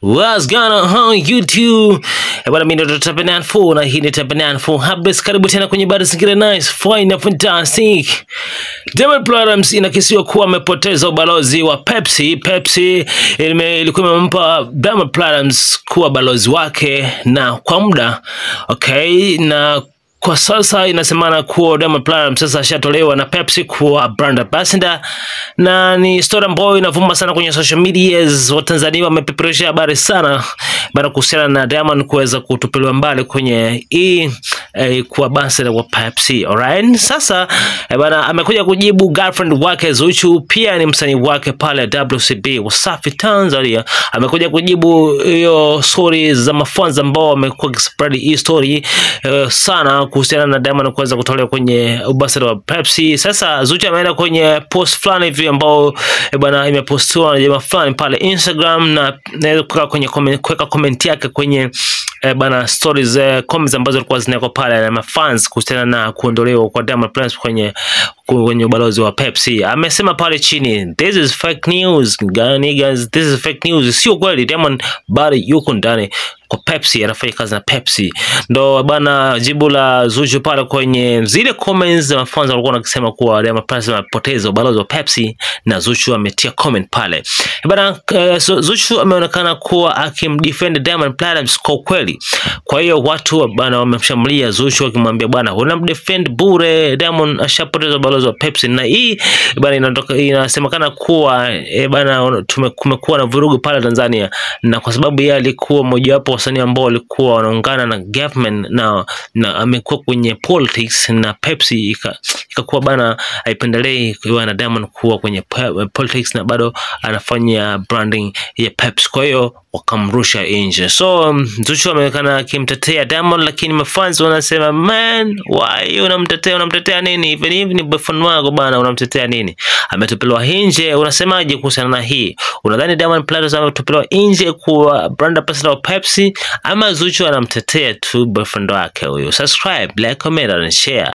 What's going on YouTube? Bwana mimi ndo Tapenan 4 na hii ni Tapenan 4 Habits. Karibu tena kwenye habari zingine nice, fine and fantastic. Diamond Platnumz inakisiwa kuwa amepoteza ubalozi wa Pepsi. Pepsi ilikuwa imempa Diamond Platnumz kuwa balozi wake na kwa muda. Okay, na kwa sasa inasemekana kuwa Diamond Platnumz sasa ashatolewa na Pepsi kuwa brand ambassador, na ni story ambayo inavuma sana kwenye social medias. Watanzania wamepeperusha habari sana bana kuhusiana na Diamond kuweza kutupiliwa mbali kwenye kuwa ambassador wa Pepsi. Alright, sasa bana amekuja kujibu girlfriend wake Zuchu, pia ni msanii wake pale WCB Wasafi Tanzania. Amekuja kujibu hiyo stories za mafanza ambao wamekuwa spread hii story sana kuhusiana na Diamond kuweza kutolewa kwenye ambassador wa Pepsi. Sasa Zuchu ameenda kwenye post fulani hivi ambao bwana imepostiwa na jamaa fulani pale Instagram, na kuweka kwenye comment yake kwenye bana stories comments ambazo zilikuwa zinawekwa pale na mafans kuhusiana na kuondolewa kwa Diamond Platnumz kwenye ubalozi wa Pepsi. Amesema pale chini, this is fake news guys, this is fake news. Sio kweli, Diamond bado yuko ndani kwa Pepsi, anafanya kazi na Pepsi. Ndo bana jibu la Zuchu pale kwenye zile comments za fans walikuwa wanasema kuwa Diamond Platnumz amepoteza ubalozi wa Pepsi, na Zuchu ametia comment pale. Bana Zuchu ameonekana kuwa akimdefend Diamond Platnumz kwa kweli. Kwa hiyo watu bana wamemshambulia Zuchu wakimwambia bana unamdefend bure, Diamond ashapoteza ubalozi wa Pepsi. Na hii bana inasemekana kuwa bana kumekuwa na vurugu pale Tanzania, na kwa sababu yeye alikuwa mmoja wapo wasanii ambao walikuwa wanaungana na government na amekuwa kwenye politics, na Pepsi ikakuwa bana haipendelei kwa na Diamond kuwa kwenye politics, na bado anafanya branding ya Pepsi. Kwa hiyo wakamrusha nje. So Zuchu ameonekana akimtetea Diamond, lakini mafans wanasema man, why unamtetea nini? Even if ni boyfriend wako bana, unamtetea nini? Ametupiliwa nje. Unasemaje kuhusiana na hii? Unadhani Diamond Platnumz ametupiliwa nje kwa brand ambassador wa Pepsi, ama Zuchu anamtetea tu boyfriend wake huyo? Subscribe, like, comment and share.